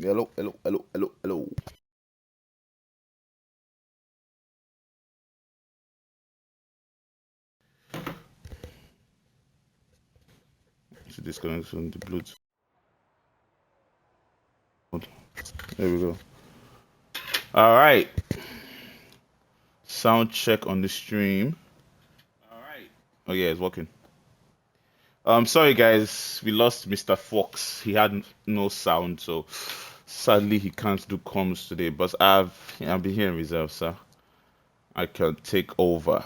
Hello, hello, hello, hello, hello. To disconnect from the Bluetooth. There we go. All right. Sound check on the stream. All right. Oh yeah, it's working. Sorry guys, we lost Mr. Fox. He had no sound, so sadly he can't do comms today. But I'll be here in reserve, sir. I can take over.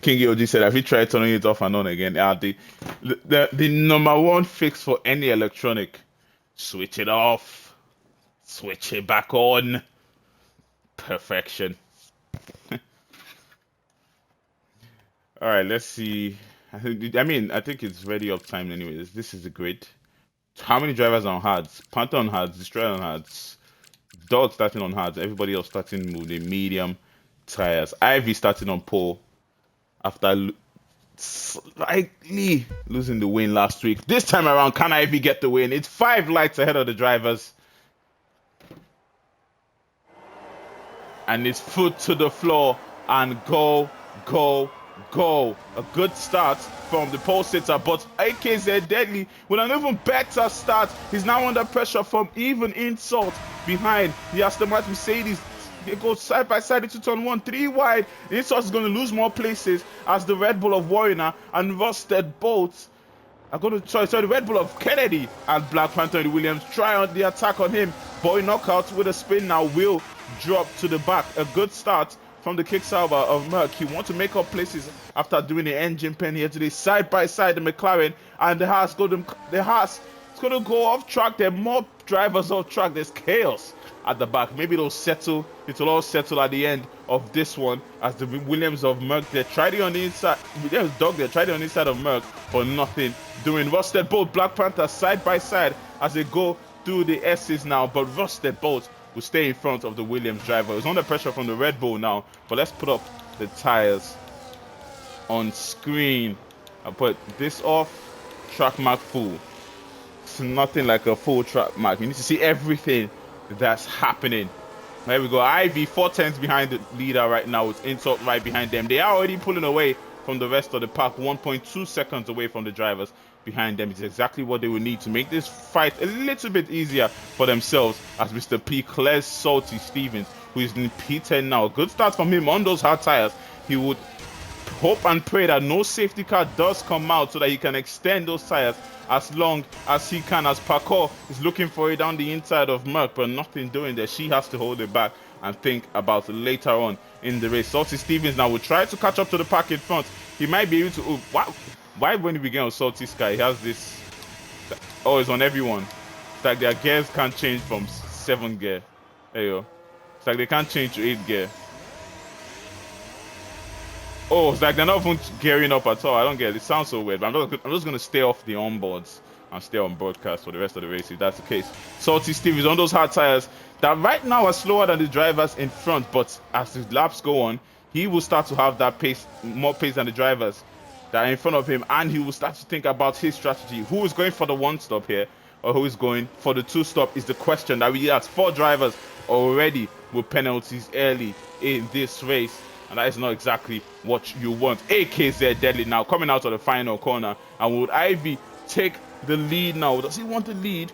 King OG said, "Have you tried turning it off and on again?" The number one fix for any electronic: switch it off, switch it back on. Perfection. All right, let's see. I think it's ready up time anyways. This is the grid. How many drivers are on hards? Panther on hards, Destroyer on hards, Dog starting on hards. Everybody else starting with the medium tires. Ivy starting on pole after slightly losing the win last week. This time around, can Ivy get the win? It's 5 lights ahead of the drivers. And it's foot to the floor and go, go, go. A good start from the pole sitter, but AKZ Deadly with an even better start. He's now under pressure from even insult behind the Aston Martin Mercedes. They go side by side into turn 1, 3 wide. Insult is going to lose more places as the Red Bull of Warner and Rusted Bolt are going to sorry, the Red Bull of Kennedy and Black Panther and Williams try on the attack on him. Boy knockout with a spin now will drop to the back. A good start from the kick-salver of Merck. He wants to make up places after doing the engine pen here today. Side by side, the McLaren and the Haas it's going to go off track. There are more drivers off track. There's chaos at the back. Maybe it'll all settle at the end of this one as the Williams of Merck. They tried it on the inside. There's Dog there, tried it on the inside of Merck, but nothing doing. Rusted Bolt, Black Panther side by side as they go through the S's now, but Rusted Bolt will stay in front of the Williams driver. It's under pressure from the Red Bull now, but let's put up the tires on screen. I'll put this off, track mark full. It's nothing like a full track mark. You need to see everything that's happening. There we go. Ivy 4 tenths behind the leader right now with Insult right behind them. They are already pulling away from the rest of the pack, 1.2 seconds away from the drivers behind them. It's exactly what they will need to make this fight a little bit easier for themselves as Mr. P clears Salty Stevens, who is in P10 now. Good start from him on those hard tires. He would hope and pray that no safety car does come out so that he can extend those tires as long as he can, as Parkour is looking for it down the inside of Merck, but nothing doing there. She has to hold it back and think about it later on in the race. Salty Stevens now will try to catch up to the pack in front. He might be able to. Why when he began with Salty Sky, he has this. Oh, it's on everyone. It's like their gears can't change from 7 gear. There you go. It's like they can't change to 8 gear. Oh, it's like they're not even gearing up at all. I don't get it. It sounds so weird. But I'm just going to stay off the onboards and stay on broadcast for the rest of the race if that's the case. Salty Steve is on those hard tires that right now are slower than the drivers in front. But as the laps go on, he will start to have that pace, more pace than the drivers that are in front of him. And he will start to think about his strategy. Who is going for the 1 stop here or who is going for the 2 stop is the question that we ask. 4 drivers already with penalties early in this race. And that is not exactly what you want. AKZ Deadly now coming out of the final corner. And would Ivy take the lead now? Does he want the lead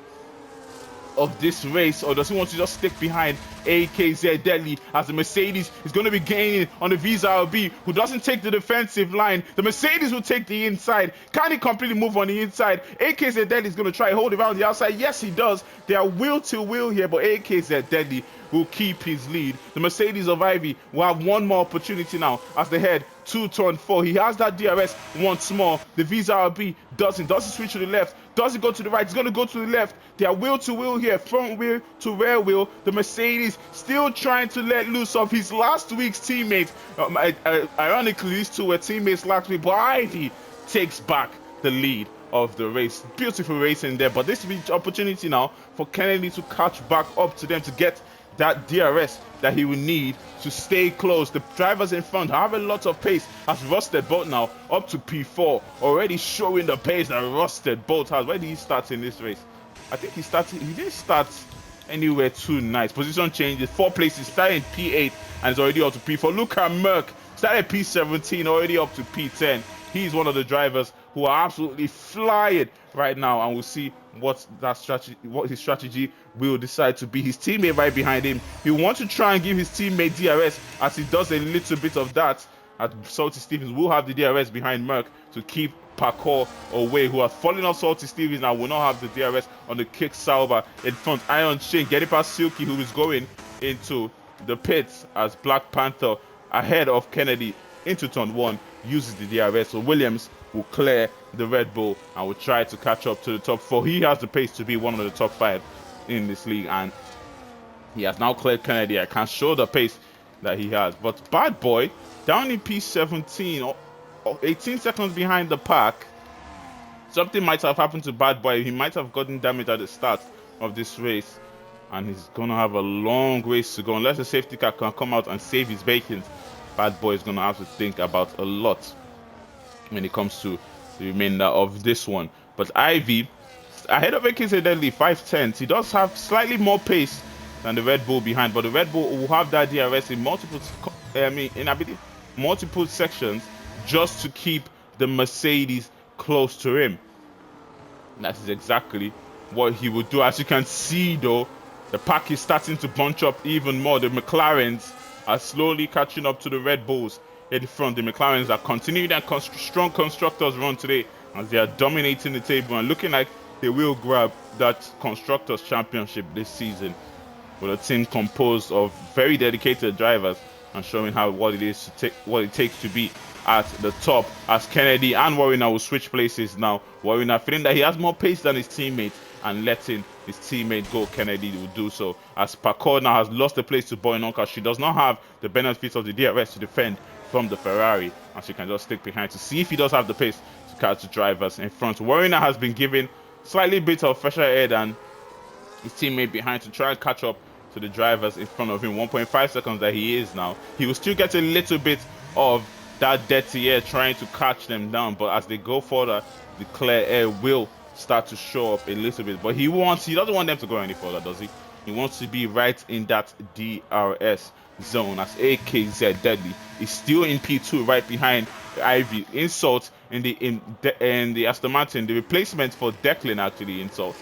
of this race, or does he want to just stick behind AKZ Deadly as the Mercedes is going to be gaining on the Visa RB, who doesn't take the defensive line? The Mercedes will take the inside. Can he completely move on the inside? AKZ Deadly is going to try hold it around the outside. Yes, he does. They are wheel to wheel here, but AKZ Deadly will keep his lead. The Mercedes of Ivy will have one more opportunity now as they head to turn 4. He has that DRS once more. The Visa RB doesn't switch to the left. Does it go to the right? It's going to go to the left. They are wheel to wheel here, front wheel to rear wheel. The Mercedes still trying to let loose of his last week's teammate. Ironically, these two were teammates last week, but Ivy takes back the lead of the race. Beautiful racing there, but this is the opportunity now for Kennedy to catch back up to them to get that DRS that he will need to stay close. The drivers in front have a lot of pace as Rusted Bolt now up to P4, already showing the pace that Rusted Bolt has. Where did he start in this race? I think he didn't start anywhere too nice. Position changes, 4 places, starting P8 and is already up to P4. Look at Merck, started P17, already up to P10. He's one of the drivers who are absolutely flying right now, and we'll see what his strategy will decide to be. His teammate right behind him, he wants to try and give his teammate DRS, as he does a little bit of that. Salty Stevens will have the DRS behind Merck to keep Parkour away, who has fallen off Salty Stevens and will not have the DRS on the Kick Sauber in front. Iron Chain getting past Silky, who is going into the pits as Black Panther ahead of Kennedy into turn 1, uses the DRS. So Williams will clear the Red Bull and will try to catch up to the top 4. He has the pace to be one of the top 5 in this league, and he has now cleared Kennedy. I can't show the pace that he has, but Bad Boy down in P17, 18 seconds behind the pack. Something might have happened to Bad Boy. He might have gotten damage at the start of this race, and he's gonna have a long race to go. Unless the safety car can come out and save his bacon, Bad Boy is gonna have to think about a lot when it comes to the remainder of this one. But Ivy ahead of AKZ Deadly, 5/10. He does have slightly more pace than the Red Bull behind, but the Red Bull will have that DRS in multiple sections just to keep the Mercedes close to him. And that is exactly what he would do. As you can see, though, the pack is starting to bunch up even more. The McLarens are slowly catching up to the Red Bulls in front. The McLarens are continuing their strong constructors run today, as they are dominating the table and looking like they will grab that Constructors Championship this season, with a team composed of very dedicated drivers and showing what it takes to be at the top. As Kennedy and Wariner will switch places now. Wariner feeling that he has more pace than his teammate and letting his teammate go. Kennedy will do so, as Parkour now has lost the place to Boynoka. She does not have the benefits of the DRS to defend from the Ferrari, and she can just stick behind to see if he does have the pace to catch the drivers in front. Wariner has been given slightly bit of fresher air than his teammate behind to try and catch up to the drivers in front of him. 1.5 seconds that he is now. He will still get a little bit of that dirty air trying to catch them down, but as they go further, the clear air will start to show up a little bit. But he doesn't want them to go any further, does he? He wants to be right in that DRS zone, as AKZ Deadly is still in P2 right behind Ivy. Insult in the Aston Martin, the replacement for Declan, actually. Insult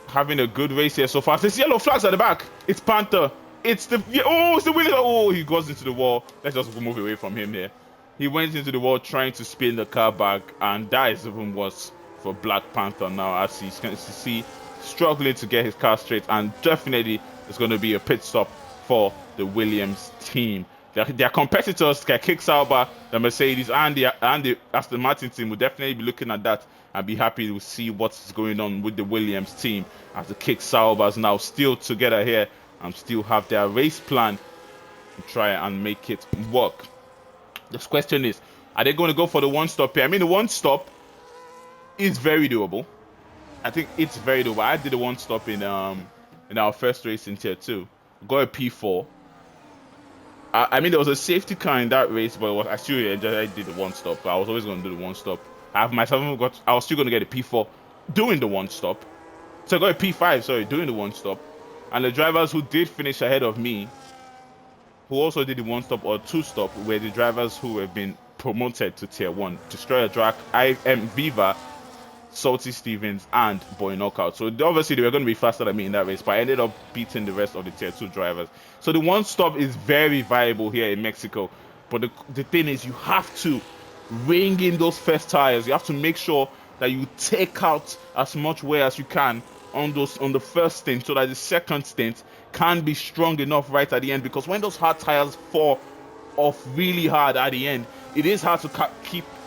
having a good race here so far. There's yellow flags at the back. It's Panther. It's the Williams. Oh, he goes into the wall. Let's just move away from him here. He went into the wall trying to spin the car back, and that is even worse for Black Panther now, as he's going to see struggling to get his car straight, and definitely it's going to be a pit stop for the Williams team. Their competitors, Kick Sauber, the Mercedes, and the Aston Martin team will definitely be looking at that and be happy to see what's going on with the Williams team, as the Kick Saubers now still together here and still have their race plan to try and make it work. This question is, are they going to go for the one stop here? I mean, the one stop is very doable. I think it's very doable. I did the one stop in our first race in Tier 2. Got a P4. I mean, there was a safety car in that race, but I did the one stop. I was always going to do the one stop. I was still going to get a P4 doing the one stop. So I got a P5, sorry, doing the one stop. And the drivers who did finish ahead of me, who also did the one stop or two stop, were the drivers who have been promoted to Tier 1. Destroyer Drac, Viva, Salty Stevens, and Boy Knockout. So obviously they were going to be faster than me in that race, but I ended up beating the rest of the Tier 2 drivers. So the one stop is very viable here in Mexico. But the thing is, you have to ring in those first tires. You have to make sure that you take out as much wear as you can on the first stint, so that the second stint can be strong enough right at the end. Because when those hard tires fall off really hard at the end, it is hard to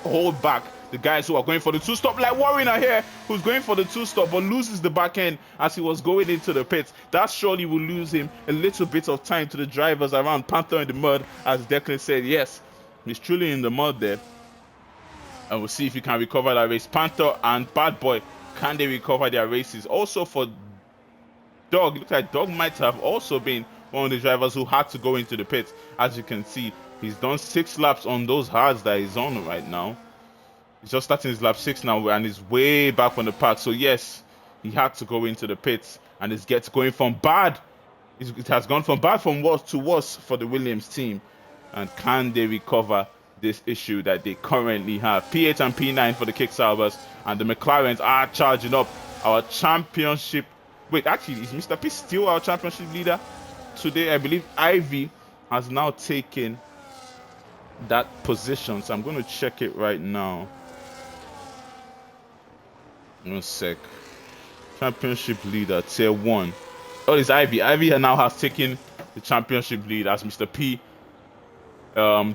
hold back the guys who are going for the two stop, like Wariner here, who's going for the two stop but loses the back end as he was going into the pits. That surely will lose him a little bit of time to the drivers around. Panther in the mud, as Declan said. Yes, he's truly in the mud there, and we'll see if he can recover that race. Panther and Bad Boy, can they recover their races? Also for Dog, it looks like Dog might have also been one of the drivers who had to go into the pits. As you can see, he's done 6 laps on those hards that he's on right now. He's just starting his lap 6 now, and he's way back on the pack. So yes, he had to go into the pits, and it gets going from bad. It has gone from bad from worse to worse for the Williams team. And can they recover this issue that they currently have? P8 and P9 for the Kicksalvers, and the McLarens are charging up. Our championship. Wait, actually, is Mr. P still our championship leader today? I believe Ivy has now taken that position, so I'm going to check it right now. 1 sec. Championship leader, tier 1. Oh, it's Ivy. Ivy now has taken the championship lead, as Mr. P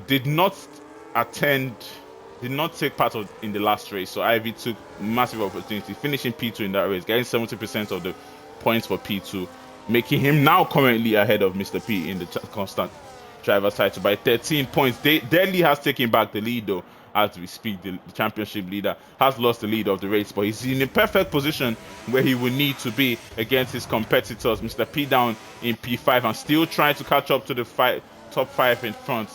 did not take part in the last race. So Ivy took massive opportunity, finishing P2 in that race, getting 70% of the points for P2, making him now currently ahead of Mr. P in the constant driver's title by 13 points. Deadly has taken back the lead though. As we speak, the championship leader has lost the lead of the race, but he's in a perfect position where he will need to be against his competitors. Mr. P down in P5 and still trying to catch up to the top 5 in front.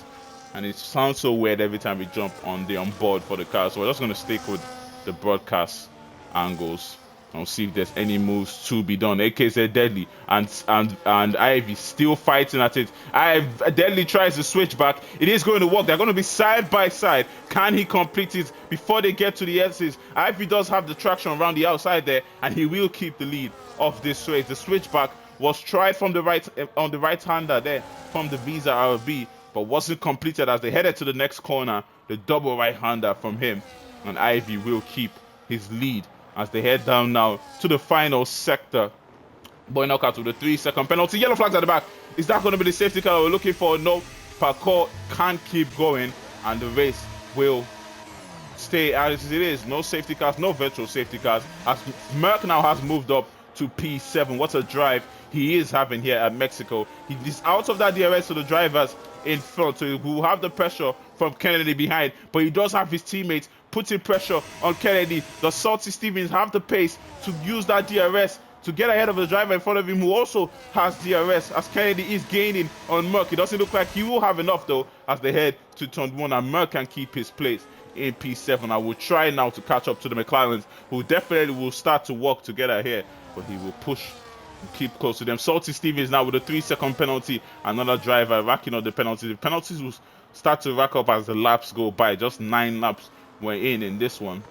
And it sounds so weird every time we jump on board for the car. So we're just going to stick with the broadcast angles. I'll see if there's any moves to be done. AKZ Deadly and Ivy still fighting at it. Deadly tries to switch back. It is going to work. They're going to be side by side. Can he complete it before they get to the S's? Ivy does have the traction around the outside there, and he will keep the lead of this race. The switchback was tried from the right on the right-hander there from the Visa RB, but wasn't completed as they headed to the next corner. The double right-hander from him, and Ivy will keep his lead as they head down now to the final sector. Boy knockout with a 3-second penalty. Yellow flags at the back. Is that going to be the safety car we're looking for? No. Parkour can't keep going, and the race will stay as it is. No safety cars, no virtual safety cars, as Merck now has moved up to P7. What a drive he is having here at Mexico. He is out of that DRS to the drivers in front, so who have the pressure from Kennedy behind, but he does have his teammates putting pressure on Kennedy. The Salty Stevens have the pace to use that DRS to get ahead of the driver in front of him, who also has DRS, as Kennedy is gaining on Merck. It doesn't look like he will have enough though as they head to turn 1, and Merck can keep his place in P7. I will try now to catch up to the McLarens, who definitely will start to work together here, but he will push and keep close to them. Salty Stevens now with a 3-second penalty. Another driver racking up the penalties. The penalties will start to rack up as the laps go by. Just 9 laps we're in this one.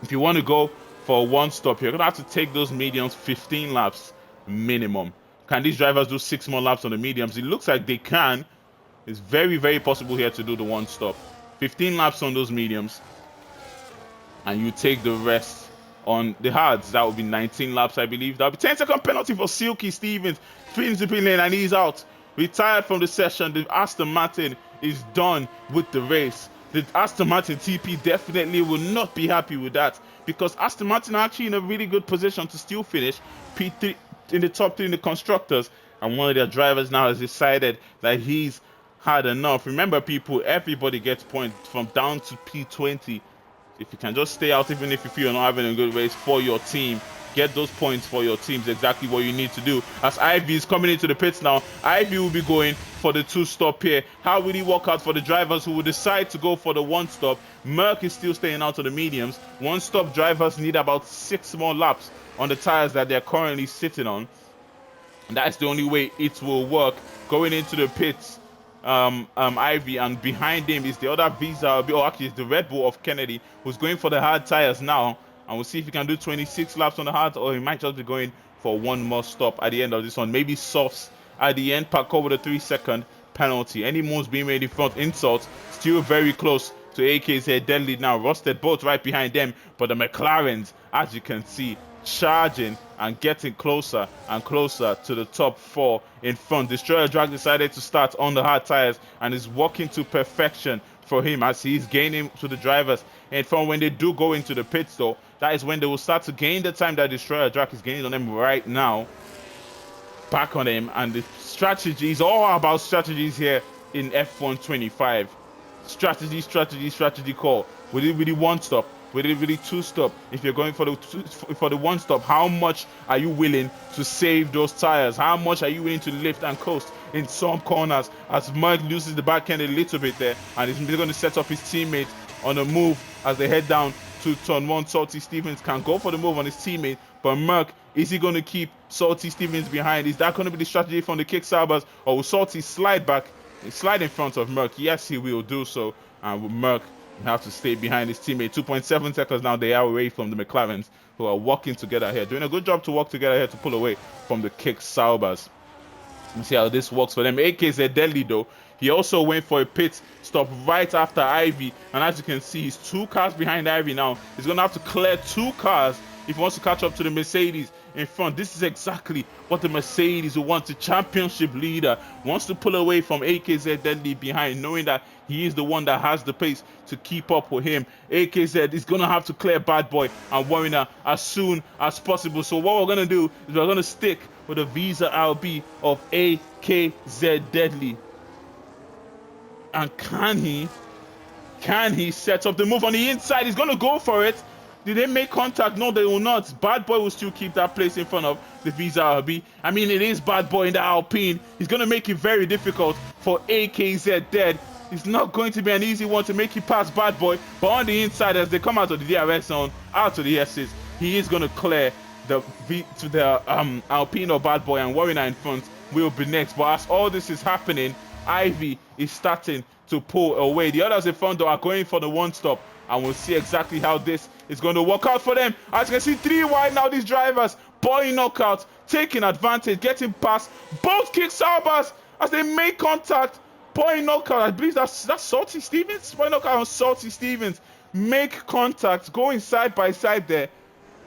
If you want to go for one stop, you're going to have to take those mediums 15 laps minimum. Can these drivers do 6 more laps on the mediums? It looks like they can. It's very, very possible here to do the one stop. 15 laps on those mediums, and you take the rest on the hards. That would be 19 laps, I believe. That would be 10-second penalty for Silky Stevens. Spins the pin lane, and he's out. Retired from the session. The Aston Martin is done with the race. The Aston Martin TP definitely will not be happy with that, because Aston Martin are actually in a really good position to still finish P3 in the top 3 in the constructors, and one of their drivers now has decided that he's had enough. Remember, people, everybody gets points from down to P20. If you can just stay out, even if you feel you're not having a good race for your team, get those points for your teams. Exactly what you need to do. As Ivy is coming into the pits now, Ivy will be going for the 2-stop here. How will he work out for the drivers who will decide to go for the 1-stop? Merck is still staying out of the mediums. 1-stop drivers need about 6 more laps on the tires that they're currently sitting on. And that's the only way it will work. Going into the pits, Ivy, and behind him is the other Visa, or actually it's the Red Bull of Kennedy, who's going for the hard tires now. And we'll see if he can do 26 laps on the hard, or he might just be going for one more stop at the end of this one. Maybe softs at the end. Parkour with a 3-second penalty. Any moves being made in front, insults, still very close to AKZ Deadly now. Rusted both right behind them, but the McLarens, as you can see, charging and getting closer and closer to the top 4 in front. Destroyer Drag decided to start on the hard tires and is working to perfection for him as he's gaining to the drivers. And from when they do go into the pits though, that is when they will start to gain the time that Destroyer Drag is gaining on them right now. Back on him, and the strategies, all about strategies here in F1 25. Strategy call. Will it really 1-stop? Will it really 2-stop? If you're going for the 1-stop, how much are you willing to save those tires? How much are you willing to lift and coast in some corners? As Merck loses the back end a little bit there, and he's going to set up his teammate on a move as they head down to turn 1. Salty Stevens can go for the move on his teammate, But Merck, is he going to keep Salty Stevens behind? Is that going to be the strategy from the kick Saubers? Or will Salty slide back, slide in front of Merck? Yes, he will do so. And with Merck, he have to stay behind his teammate. 2.7 seconds now. They are away from the McLarens, who are working together here. Doing a good job to work together here to pull away from the kick Saubers. Let's see how this works for them. AKZ Deadly, though, he also went for a pit stop right after Ivy. And as you can see, he's 2 cars behind Ivy now. He's going to have to clear 2 cars if he wants to catch up to the Mercedes in front. This is exactly what the Mercedes, who wants the championship leader, wants to pull away from AKZ Deadly behind, knowing that he is the one that has the pace to keep up with him. AKZ is going to have to clear Bad Boy and Warner as soon as possible. So what we're going to do is we're going to stick with the Visa LB of AKZ Deadly. And can he set up the move on the inside? He's going to go for it. Did they make contact? No, they will not. Bad Boy will still keep that place in front of the Visa LB. I mean, it is Bad Boy in the Alpine. He's going to make it very difficult for AKZ Dead. It's not going to be an easy one to make it past Bad Boy. But on the inside, as they come out of the DRS zone, out of the S's, he is going to clear the Alpine or Bad Boy, and Warrior in front will be next. But as all this is happening, Ivy is starting to pull away. The others in front, though, are going for the one stop, and we'll see exactly how this is going to work out for them. As you can see, 3 wide now, these drivers. Boy knockout, taking advantage, getting past both kick Saubers as they make contact. Boy knockout, I believe that's Salty Stevens. Boy knockout on Salty Stevens make contact, going side by side there.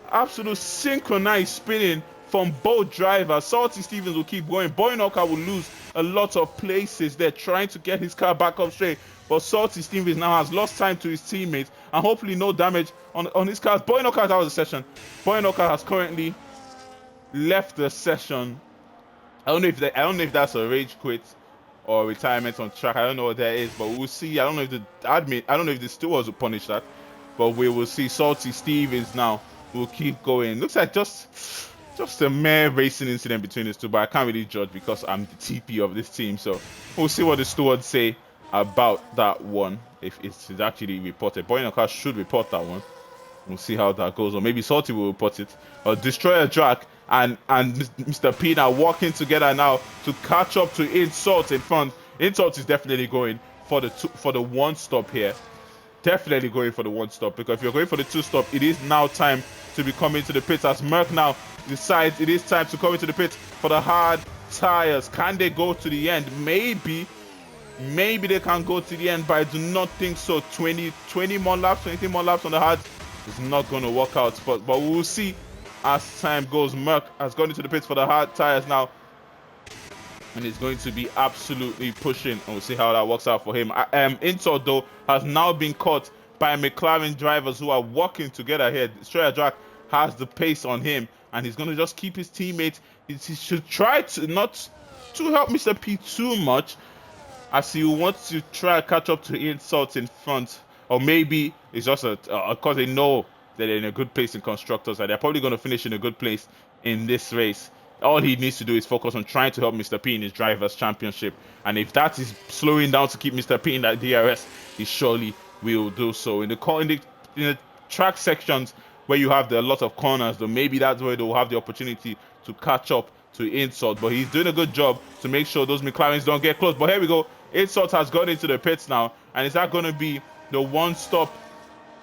Absolute synchronized spinning from both drivers. Salty Stevens will keep going. Boy knockout will lose a lot of places there, trying to get his car back up straight. But Salty Stevens now has lost time to his teammates, and hopefully no damage on his cars. Boy knockout out of the session. Boy knockout has currently left the session. I don't know if that's a rage quit or retirement on track. I don't know what that is, but we'll see. I don't know if the stewards will punish that, but we will see. Salty Stevens now will keep going. Looks like just a mere racing incident between these two, but I can't really judge because I'm the TP of this team. So we'll see what the stewards say about that one, if it's actually reported. Boy Knockout should report that one. We'll see how that goes, or maybe Salty will report it. Destroyer Jack and Mr. P now walking together now to catch up to Insult in front. Insult is definitely going for the one stop here. Definitely going for the one stop, because if you're going for the 2 stop, it is now time to be coming to the pits, as Merck now decides it is time to come into the pits for the hard tires. Can they go to the end? Maybe they can go to the end, but I do not think so. 20 more laps, 23 more laps on the hard is not going to work out. But we'll see as time goes. Merck has gone into the pits for the hard tires now, and he's going to be absolutely pushing, and we'll see how that works out for him. Insult, though, has now been caught by McLaren drivers who are working together here. Destroyer Jack has the pace on him, and he's going to just keep his teammates. He should try to not to help Mr. P too much, as he wants to try to catch up to Insult in front. Or maybe it's just because they know that they're in a good place in constructors, and they're probably going to finish in a good place in this race. All he needs to do is focus on trying to help Mr. P in his Drivers' Championship. And if that is slowing down to keep Mr. P in that DRS, he surely will do so. In the track sections where you have a lot of corners, though, maybe that's where they'll have the opportunity to catch up to Insult. But he's doing a good job to make sure those McLarens don't get close. But here we go. Insult has gone into the pits now. And is that going to be the one stop?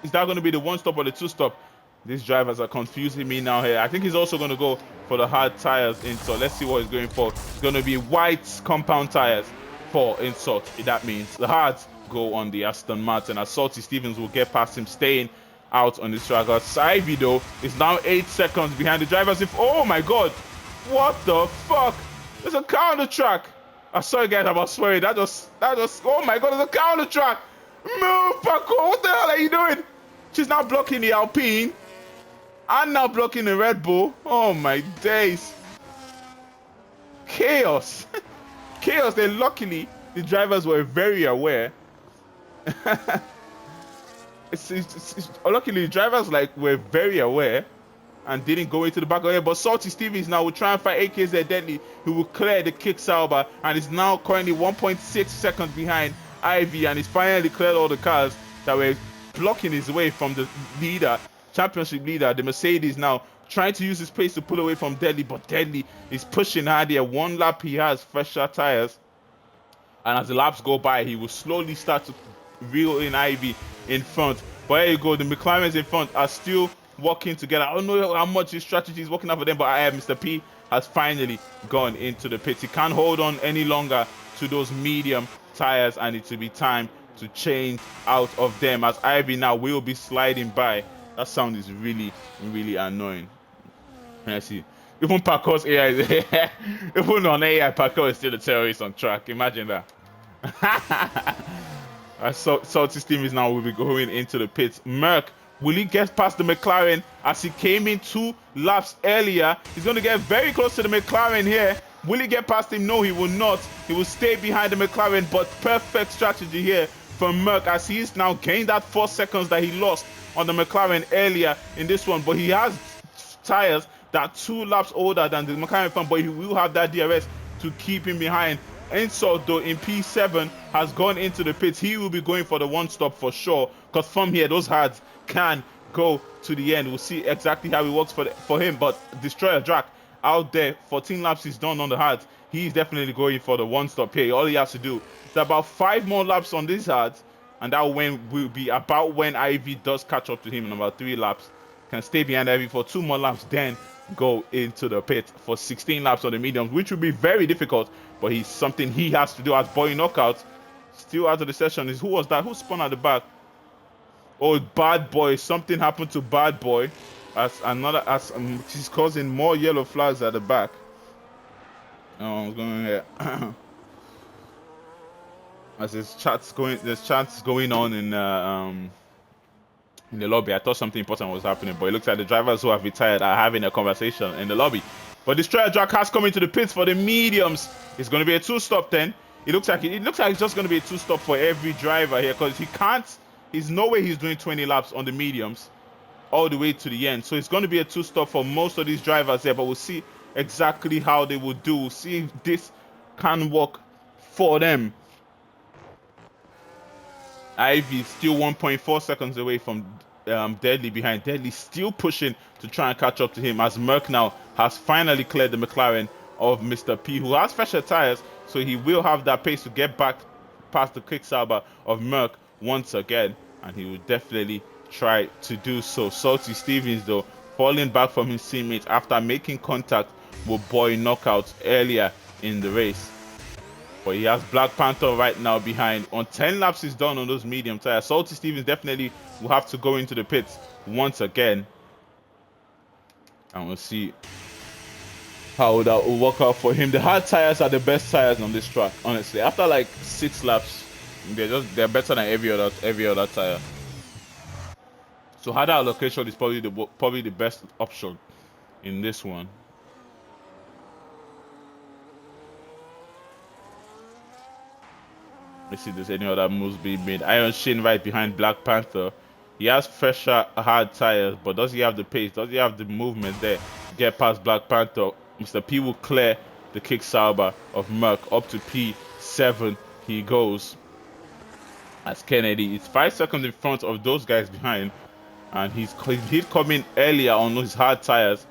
Is that going to be the one stop or the 2 stop? These drivers are confusing me now here. I think he's also going to go for the hard tires Insult. Let's see what he's going for. It's going to be white compound tires for Insult. That means the hards go on the Aston Martin, as Salty Stevens will get past him, staying out on this track. Ivy, though, is now 8 seconds behind the drivers. Oh my god, what the fuck? There's a car on the track. I'm sorry guys, I'm swearing. That just oh my god, there's a car on the track. Move, Paco, what the hell are you doing? She's now blocking the Alpine and now blocking the Red Bull. Oh my days. Chaos. Chaos. Then luckily the drivers were very aware. Luckily the drivers were very aware and didn't go into the back of it. But Salty Stevens now will try and fight AKZ Deadly, who will clear the kick Sauber, and is now currently 1.6 seconds behind Ivy, and he's finally cleared all the cars that were blocking his way from the leader, championship leader. The Mercedes now trying to use his pace to pull away from Deadly, but Deadly is pushing hard here. One lap he has fresher tires, and as the laps go by, he will slowly start to reel in Ivy in front. But there you go, the McLarens in front are still working together. I don't know how much his strategy is working out for them, but Mr. P has finally gone into the pits. He can't hold on any longer to those medium tires, and it will be time to change out of them, as Ivy now will be sliding by. That sound is really, really annoying. Let's see. Even Parkour's AI is even on AI, Parkour is still a terrorist on track. Imagine that. Salty Steve is now will be going into the pits. Merc, will he get past the McLaren as he came in 2 laps earlier? He's going to get very close to the McLaren here. Will he get past him? No, he will not. He will stay behind the McLaren, but perfect strategy here from Merc, as he's now gained that 4 seconds that he lost on the McLaren earlier in this one. But he has tires that are 2 laps older than the McLaren fan, but he will have that DRS to keep him behind. Insult though in P7 has gone into the pits. He will be going for the 1 stop for sure, because from here those hards can go to the end. We'll see exactly how it works for him. But Destroyer Drac out there, 14 laps he's done on the hards. He's definitely going for the 1 stop here. All he has to do is about 5 more laps on these hards, and that will be about when Ivy does catch up to him in about 3 laps. Can stay behind Ivy for 2 more laps, then go into the pit for 16 laps on the mediums, which will be very difficult, but he's something he has to do. As Boy Knockout still out of the session. Who was that? Who spun at the back? Oh, Bad Boy. Something happened to Bad Boy as he's causing more yellow flags at the back. Oh, what's going on here? As there's chats going on in the lobby. I thought something important was happening, but it looks like the drivers who have retired are having a conversation in the lobby. But Destroyer Jack has come into the pits for the mediums. It's going to be a 2-stop then. It looks like it's just going to be a 2-stop for every driver here, because there's no way he's doing 20 laps on the mediums all the way to the end. So it's going to be a 2-stop for most of these drivers here, but we'll see exactly how they will do. See if this can work for them. Ivy still 1.4 seconds away from Deadly behind. Deadly still pushing to try and catch up to him, as Merc now has finally cleared the McLaren of Mr. P, who has fresher tires, so he will have that pace to get back past the Quicksilver of Merc once again, and he will definitely try to do so. Salty Stevens though falling back from his teammates after making contact with Boy Knockout earlier in the race. But he has Black Panther right now behind. On 10 laps he's done on those medium tires. Salty Stevens definitely will have to go into the pits once again, and we'll see how that will work out for him. The hard tires are the best tires on this track, honestly. After like 6 laps, they're better than every other tire. So harder allocation is probably the best option in this one. Let's see if there's any other moves being made. Iron Shane right behind Black Panther. He has fresher hard tires, but does he have the pace? Does he have the movement there to get past Black Panther? Mr. P will clear the Quicksilver of Merc. Up to P7 he goes, as Kennedy is 5 seconds in front of those guys behind, and he's coming earlier on those hard tires.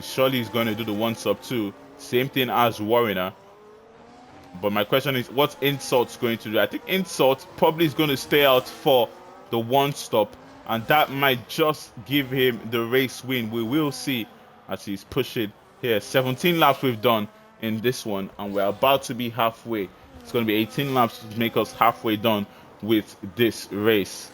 Surely he's going to do the 1-stop too. Same thing as Warriner. But my question is, what's Insult's going to do? I think Insult probably is going to stay out for the 1-stop, and that might just give him the race win. We will see as he's pushing here. 17 laps we've done in this one, and we're about to be halfway. It's going to be 18 laps to make us halfway done with this race,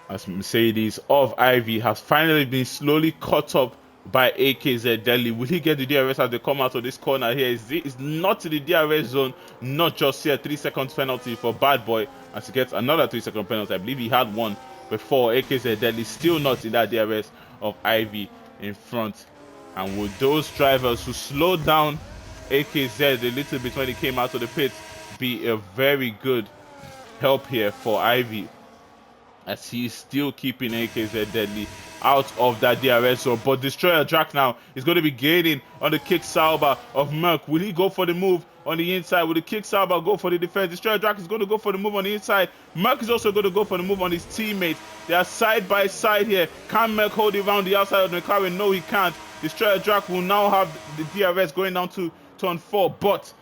as Mercedes of Ivy has finally been slowly caught up by AKZ Delhi. Will he get the DRS as they come out of this corner here? Is not to the DRS zone, not just here. 3 seconds penalty for Bad Boy as he gets another 3-second penalty. I believe he had one before. AKZ Delhi still not in that DRS of Ivy in front. And would those drivers who slowed down AKZ a little bit when he came out of the pits be a very good help here for Ivy? as he's still keeping AKZ Deadly out of that DRS zone. But Destroyer Drac now is going to be gaining on the kick Sauber of Merc. Will he go for the move on the inside? Will the kick Sauber go for the defense? Destroyer Drac is going to go for the move on the inside. Merc is also going to go for the move on his teammate. They are side by side here. Can Merc hold it around the outside of the McLaren? No, he can't. Destroyer Drac will now have the DRS going down to turn 4, but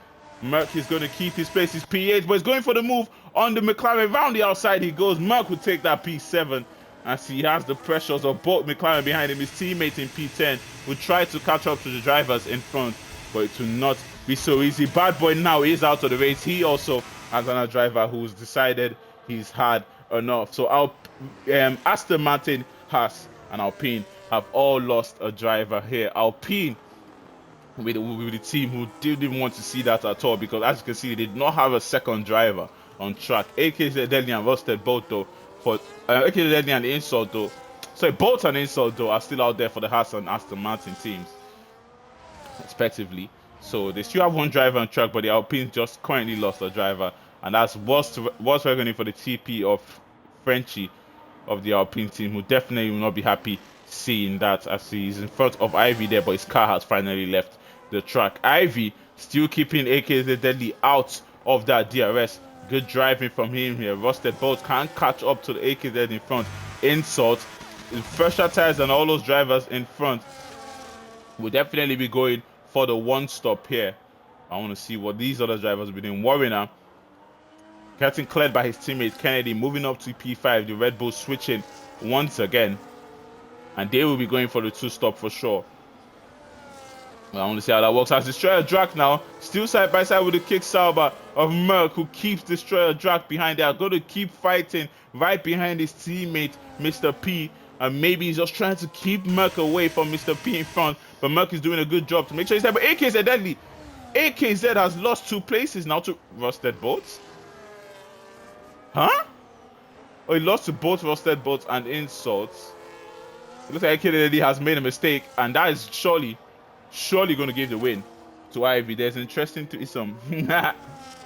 Merc is going to keep his place. His P8, but he's going for the move on the McLaren. Round the outside he goes. Merc will take that P7 as he has the pressures of both McLaren behind him. His teammate in P10 will try to catch up to the drivers in front, but it will not be so easy. Bad Boy now is out of the race. He also has another driver who's decided he's had enough. So Aston Martin, Haas, and Alpine have all lost a driver here. Alpine with the team who didn't want to see that at all, because as you can see, they did not have a second driver on track. AKZ Deadly and Rusted both though, for AKZ Deadly and Insult though, sorry, Bolt and Insult though are still out there for the Haas and Aston Martin teams, respectively. So they still have one driver on track, but the Alpine just currently lost a driver, and that's what's reckoning for the TP of Frenchie of the Alpine team, who definitely will not be happy seeing that, as he's in front of Ivy there, but his car has finally left the track. Ivy still keeping AKZ Deadly out of that DRS. Good driving from him here. Rusted Bolt can't catch up to the AKZ in front. Insult, fresher tires than all those drivers in front, will definitely be going for the one stop here. I want to see what these other drivers will be doing. Warriner getting cleared by his teammate Kennedy, moving up to P5. The Red Bull switching once again, and they will be going for the two stop for sure. Well, I want to see how that works. As Destroyer Drac now still side by side with the kick Sauber of Merc, who keeps Destroyer Drac behind. They are going to keep fighting right behind his teammate Mr. P, and maybe he's just trying to keep Merc away from Mr. P in front, but Merc is doing a good job to make sure he's there. But AKZ Deadly, AKZ has lost 2 places now to Rusted Bolts. Huh? Oh, he lost to both Rusted Bolts and Insults. It looks like AKZ Deadly has made a mistake, and that is surely going to give the win to Ivy. There's an interesting threesome. Yeah,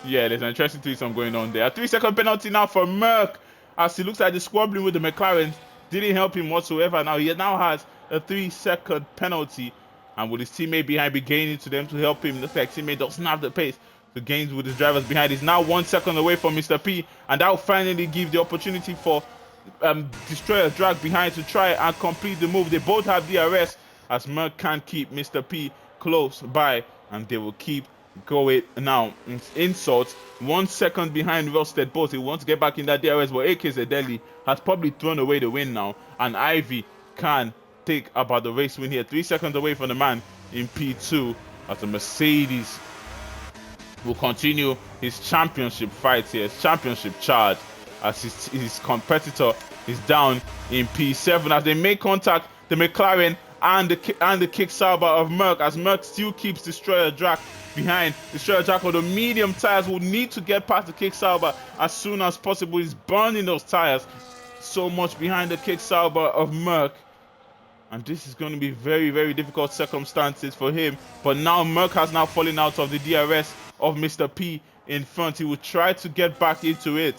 there's an interesting threesome going on there. A 3-second penalty now for Merc, as he looks like the squabbling with the McLaren didn't help him whatsoever. Now he now has a 3-second penalty, and with his teammate behind be gaining to them to help him. Looks like teammate doesn't have the pace. The gains with his drivers behind. He's now 1 second away from Mr. P, and that will finally give the opportunity for Destroyer Drag behind to try and complete the move. They both have DRS, as Merc can't keep Mr. P close by, and they will keep going now. Insult 1 second behind Rusted Bolt. He wants to get back in that DRS, but AKZ Deadly has probably thrown away the win now, and Ivy can take about the race win here. 3 seconds away from the man in P2, as the Mercedes will continue his championship fight here, his championship charge, as his competitor is down in P7 as they make contact. The McLaren and the kick Sauber of Merc, as Merc still keeps Destroyer Drac behind. Destroyer Drac on the medium tires will need to get past the kick Sauber as soon as possible. He's burning those tires so much behind the kick Sauber of Merc, and this is going to be very, very difficult circumstances for him. But now Merc has now fallen out of the DRS of Mr. P in front. He will try to get back into it.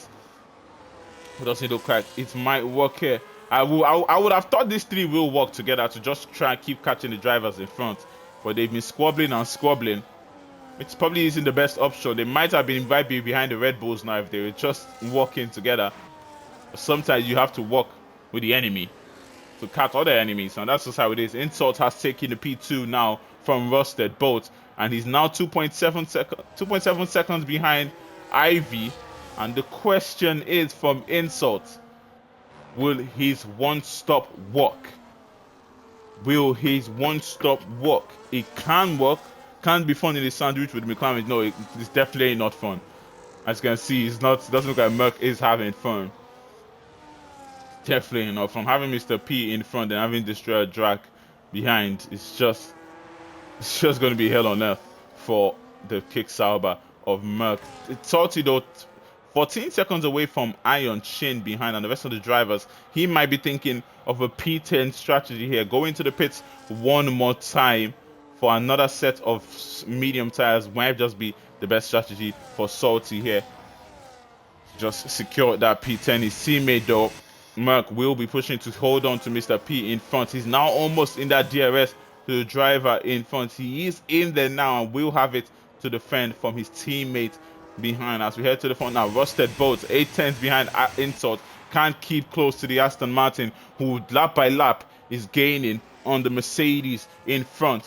It doesn't look like it might work here. I would have thought these 3 will work together to just try and keep catching the drivers in front, but they've been squabbling and squabbling, which probably isn't the best option. They might have been right behind the Red Bulls now if they were just working together. But sometimes you have to work with the enemy to catch other enemies, and that's just how it is. Insult has taken the P2 now from Rusted Bolt, and he's now 2.7 seconds behind Ivy. And the question is from Insult, will his one stop work? Will his one stop work? It can work. Can't be fun in the sandwich with McLaren. No, it's definitely not fun. As you can see, it doesn't look like Merc is having fun. Definitely not. From having Mr. P in front and having Destroyer Drac behind, it's just going to be hell on earth for the kick Sauber of Merc. It's salty though. 14 seconds away from Iron Chin behind, and the rest of the drivers, he might be thinking of a P10 strategy here. Going to the pits one more time for another set of medium tires might just be the best strategy for Salty here. Just secure that P10. His teammate though Merck will be pushing to hold on to Mr. P in front. He's now almost in that DRS to the driver in front. He is in there now and will have it to defend from his teammate behind. As we head to the front now, Rusted Boats, 8 tenths behind Insult. Can't keep close to the Aston Martin, who lap by lap is gaining on the Mercedes in front.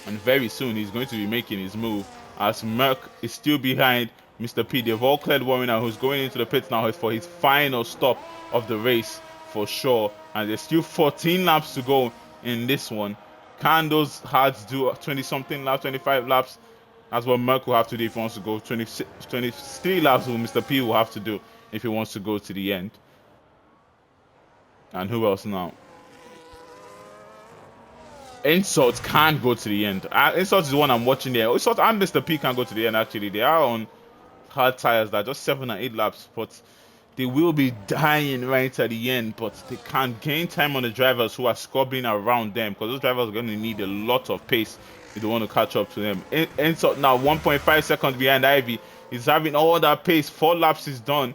And very soon he's going to be making his move, as Merck is still behind Mr. P. They've all cleared Warner, who's going into the pits now for his final stop of the race for sure. And there's still 14 laps to go in this one. Can those hards do 20-something laps, 25 laps? That's what Merck will have to do if he wants to go. 23 laps will Mr. P will have to do if he wants to go to the end. And who else now? Insult can't go to the end. Insult is the one I'm watching there. Insult and Mr. P can go to the end actually. They are on hard tires that are just 7 and 8 laps, but they will be dying right at the end. But they can gain time on the drivers who are squabbling around them, because those drivers are going to need a lot of pace if they want to catch up to them. Insult now 1.5 seconds behind Ivy. He's having all that pace. 4 laps is done.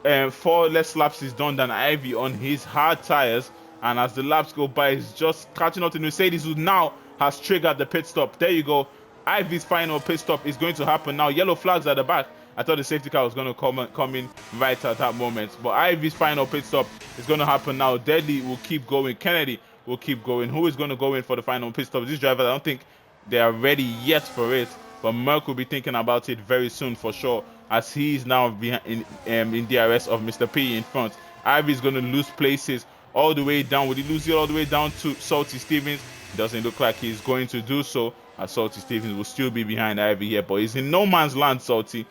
4 less laps is done than Ivy on his hard tires. And as the laps go by, he's just catching up to Mercedes, who now has triggered the pit stop. There you go. Ivy's final pit stop is going to happen now. Yellow flags at the back. I thought the safety car was going to come in right at that moment. But Ivy's final pit stop is going to happen now. Deadly will keep going. Kennedy will keep going. Who is going to go in for the final pit stop? These drivers, I don't think they are ready yet for it. But Merck will be thinking about it very soon for sure, as he's now behind in DRS of Mr. P in front. Ivy's going to lose places all the way down. Will he lose it all the way down to Salty Stevens? It doesn't look like he's going to do so, as Salty Stevens will still be behind Ivy here, but he's in no man's land, Salty.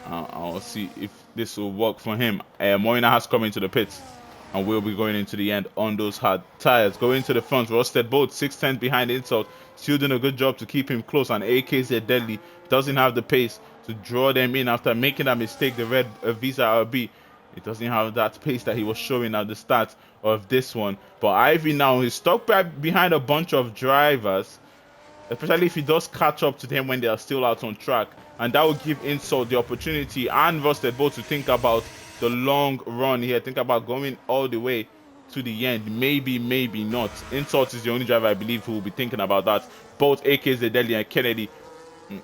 I'll see if this will work for him. Moina has come into the pits and will be going into the end on those hard tires. Going to the front, Rusted Boat, 6 tenths behind Insult, still doing a good job to keep him close, and AKZ Deadly doesn't have the pace to draw them in after making that mistake, the red Visa RB. It doesn't have that pace that he was showing at the start of this one. But Ivy now is stuck behind a bunch of drivers, especially if he does catch up to them when they are still out on track. And that will give Insult the opportunity and Rusted Boat to think about the long run here. Think about going all the way to the end. Maybe, maybe not. Insult is the only driver I believe who will be thinking about that. Both AKZ Deadly and Kennedy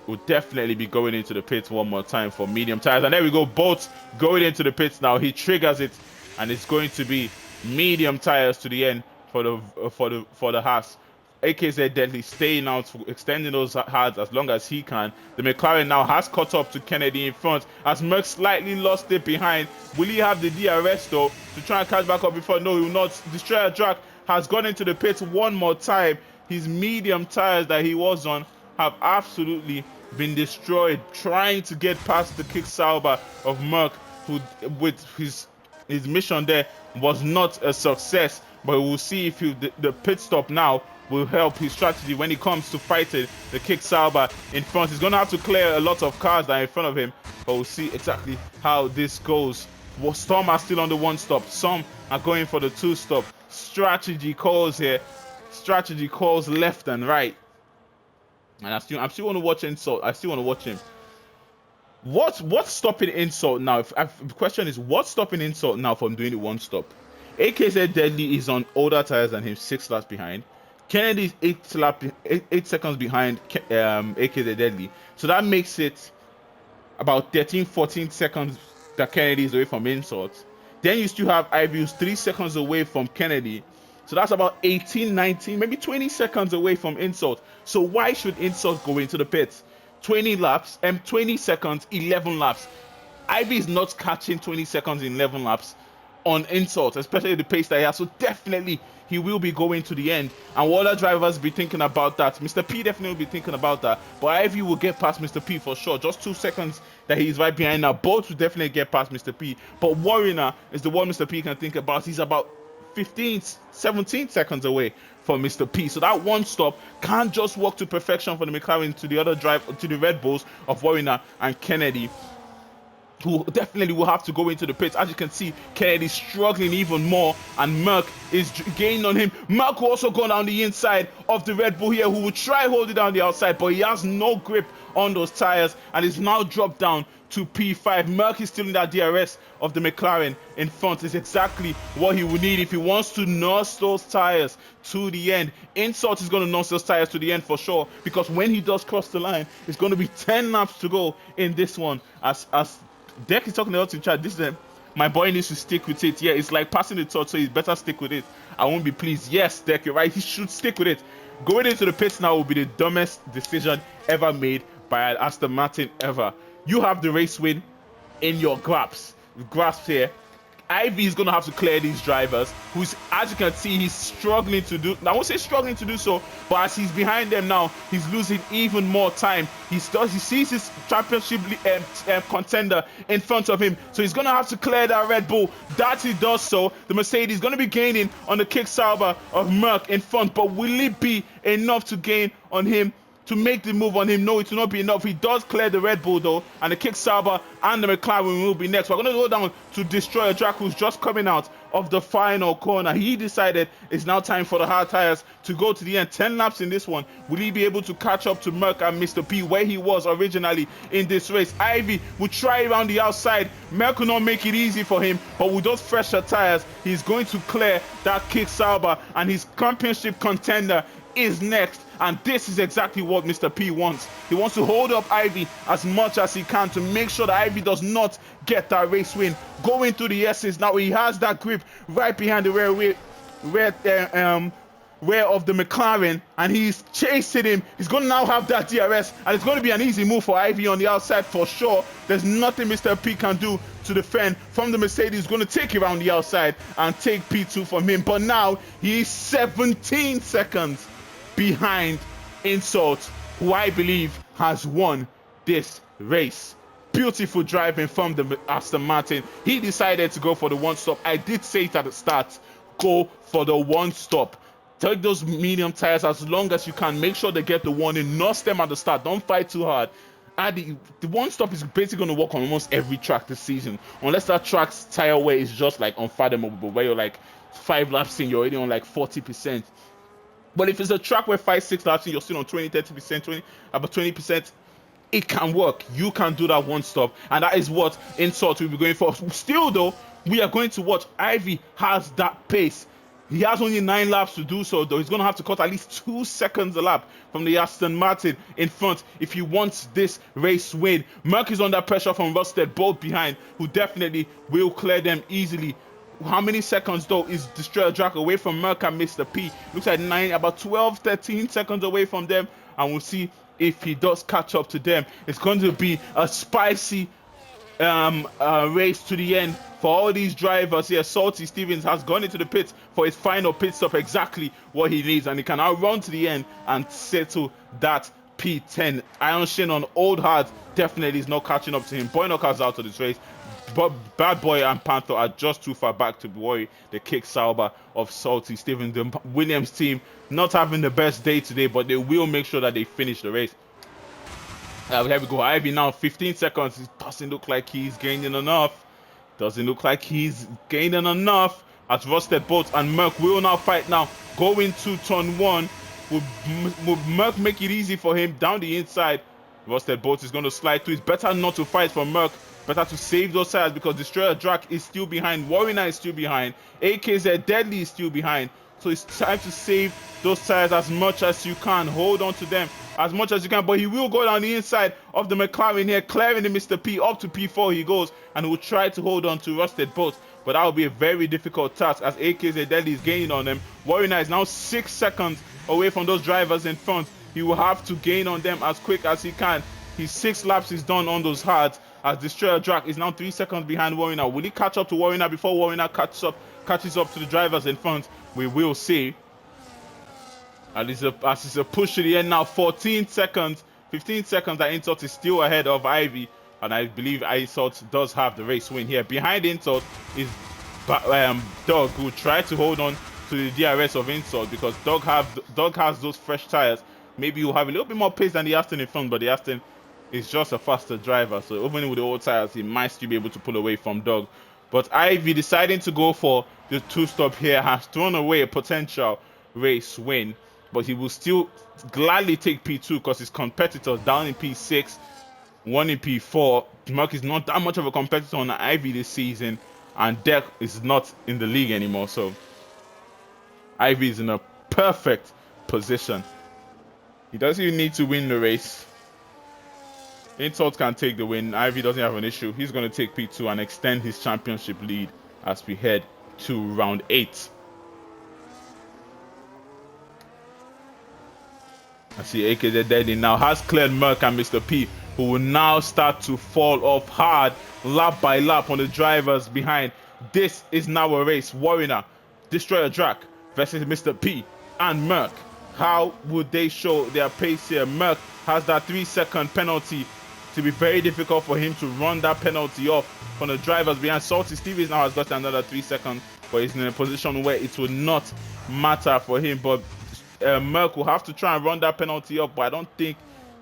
will definitely be going into the pits one more time for medium tires. And there we go, both going into the pits now. He triggers it, and it's going to be medium tires to the end for the Haas. AKZ Deadly staying out, extending those hards as long as he can. The McLaren now has caught up to Kennedy in front, as Merck slightly lost it behind. Will he have the DRS though to try and catch back up before? No, he will not. Destroyer Jack has gone into the pits one more time. His medium tires that he was on have absolutely been destroyed, trying to get past the kick Sauber of Merck, who with his mission there was not a success. But we'll see if the pit stop now will help his strategy when it comes to fighting the kick Sauber in front. He's going to have to clear a lot of cars that are in front of him, but we'll see exactly how this goes. Some are still on the 1-stop, some are going for the 2-stop. Strategy calls here, strategy calls left and right. And I still want to watch Insult. I still want to watch him. What's stopping Insult now? The question is, what's stopping Insult now from doing the 1-stop? AKZ Deadly is on older tires than him, 6 laps behind. Kennedy is 8 seconds behind AKZ Deadly. So that makes it about 13-14 seconds that Kennedy is away from Insult. Then you still have Ivy, who's 3 seconds away from Kennedy. So that's about 18, 19, maybe 20 seconds away from Insult. So why should Insult go into the pits? 20 laps, 20 seconds, 11 laps. Ivy is not catching 20 seconds in 11 laps on Insult, especially the pace that he has. So definitely he will be going to the end. And what other drivers be thinking about that? Mr. P definitely will be thinking about that. But Ivy will get past Mr. P for sure. Just 2 seconds that he's right behind now. Both will definitely get past Mr. P. But Warner is the one Mr. P can think about. He's about 15, 17 seconds away from Mr. P. So that 1-stop can't just work to perfection for the McLaren to the other to the Red Bulls of Warner and Kennedy, who definitely will have to go into the pits. As you can see, Kennedy's struggling even more, and Merck is gaining on him. Merck will also go down the inside of the Red Bull here, who will try hold it down the outside, but he has no grip on those tires, and is now dropped down to P5. Merck is still in that DRS of the McLaren in front. Is exactly what he would need if he wants to nurse those tires to the end. Insult is going to nurse those tires to the end for sure, because when he does cross the line, it's going to be 10 laps to go in this one. As Deck is talking about in chat, this is my boy needs to stick with it. Yeah, it's like passing the torch, so he's better stick with it. I won't be pleased. Yes, Deck, you're right. He should stick with it. Going into the pits now will be the dumbest decision ever made by Aston Martin ever. You have the race win in your grasp here. Ivy is going to have to clear these drivers, who's, as you can see, he's struggling to do. I won't say struggling to do so, but as he's behind them now, he's losing even more time. He sees his championship contender in front of him, so he's going to have to clear that Red Bull. That he does so, the Mercedes is going to be gaining on the kick Sauber of Merck in front, but will it be enough to gain on him? To make the move on him? No, it will not be enough. He does clear the Red Bull though, and the kick Sauber and the McLaren will be next. We're going to go down to Destroyer Jack, who's just coming out of the final corner. He decided it's now time for the hard tires to go to the end. 10 laps in this one. Will he be able to catch up to Merck and Mr. P where he was originally in this race? Ivy will try around the outside. Merck will not make it easy for him, but with those fresher tires, he's going to clear that kick Sauber, and his championship contender is next. And this is exactly what Mr. P wants. He wants to hold up Ivy as much as he can to make sure that Ivy does not get that race win. Going through the S's now, he has that grip right behind the rear of the McLaren, and he's chasing him. He's going to now have that DRS, and it's going to be an easy move for Ivy on the outside for sure. There's nothing Mr. P can do to defend from the Mercedes. He's going to take it around the outside and take P2 from him. But now he's 17 seconds behind Insult, who I believe has won this race. Beautiful driving from the Aston Martin. He decided to go for the one stop. I did say it at the start, go for the one stop. Take those medium tires as long as you can. Make sure they get the warning. Nurse them at the start. Don't fight too hard. The one stop is basically going to work on almost every track this season, unless that track's tire wear is just like unfathomable, where you're like 5 laps in, you're already on like 40%. But if it's a track where 5-6 laps in, you're still on 20-30%, about 20%, it can work. You can do that one stop, and that is what Insult will be going for. Still though, we are going to watch. Ivy has that pace. He has only 9 laps to do so though. He's going to have to cut at least 2 seconds a lap from the Aston Martin in front if he wants this race win. Merck is under pressure from Rusted, both behind, who definitely will clear them easily. How many seconds though is Destroyer Jack away from Merck and Mr. P? Looks like about 12-13 seconds away from them, and we'll see if he does catch up to them. It's going to be a spicy race to the end for all these drivers here. Salty Stevens has gone into the pits for his final pit stop, exactly what he needs, and he can now run to the end and settle that P10. Iron Shin on Old Hard definitely is not catching up to him. Boy Knockout's out of this race. But Bad Boy and Panther are just too far back to worry the kick Sauber of Salty Stevens. The Williams team not having the best day today, but they will make sure that they finish the race. Here we go. Ivy now 15 seconds. It doesn't look like he's gaining enough. Doesn't look like he's gaining enough. As Rusted Bolt and Merck will now fight now. Going to turn 1. Will Merck make it easy for him down the inside? Rusted Bolt is going to slide through. It's better not to fight for Merck. Better to save those tires because Destroyer Drac is still behind. Warrior is still behind. AKZ Deadly is still behind. So it's time to save those tires as much as you can. Hold on to them as much as you can. But he will go down the inside of the McLaren here, clearing the Mr. P. Up to P4 he goes, and he will try to hold on to Rusted Bolt. But that will be a very difficult task as AKZ Deadly is gaining on them. Warrior is now 6 seconds away from those drivers in front. He will have to gain on them as quick as he can. His 6 laps is done on those hards. As Destroyer Drac is now 3 seconds behind Warrior. Will he catch up to Warrior before Warrior catches up to the drivers in front? We will see. And it's a push to the end now. 14 seconds, 15 seconds that Insult is still ahead of Ivy. And I believe Insult does have the race win here. Behind Insult is Doug, who tried to hold on to the DRS of Insult because Doug has those fresh tires. Maybe he'll have a little bit more pace than the Aston in front, but the Aston is just a faster driver, so even with the old tires, he might still be able to pull away from Doug. But Ivy deciding to go for the 2-stop here has thrown away a potential race win, but he will still gladly take P2 because his competitors down in P6 1 in P4. Merck is not that much of a competitor on the Ivy this season, and Deck is not in the league anymore, so Ivy is in a perfect position. He doesn't even need to win the race. Insult can take the win. Ivy doesn't have an issue. He's going to take P2 and extend his championship lead as we head to round 8. I see AKZ Deadly now has cleared Merck and Mr. P, who will now start to fall off hard lap by lap on the drivers behind. This is now a race. Warrior, Destroyer Drac versus Mr. P and Merck. How would they show their pace here? Merck has that 3-second penalty. To be very difficult for him to run that penalty off from the drivers behind. Salty Stevens now has got another 3 seconds, but he's in a position where it will not matter for him. But Merck will have to try and run that penalty up, but I don't think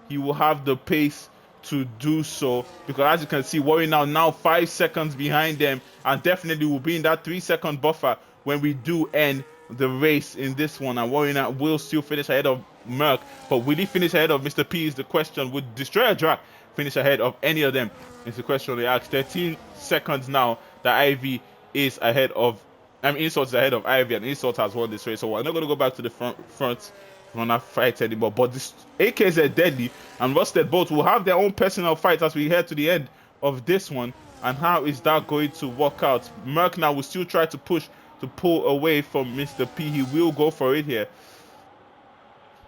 he will have the pace to do so, because as you can see, Warrior now 5 seconds behind them, and definitely will be in that 3-second buffer when we do end the race in this one. And Warrior will still finish ahead of Merck, but will he finish ahead of Mr. P is the question. Would Destroyer Drac finish ahead of any of them is the question they ask. 13 seconds now that Ivy is ahead of, Insult is ahead of Ivy, and Insult has won this race, so we're not going to go back to the front runner fight anymore. But this AKZ Deadly and Rusted both will have their own personal fight as we head to the end of this one. And how is that going to work out? Merck now will still try to push to pull away from Mr. P. He will go for it here.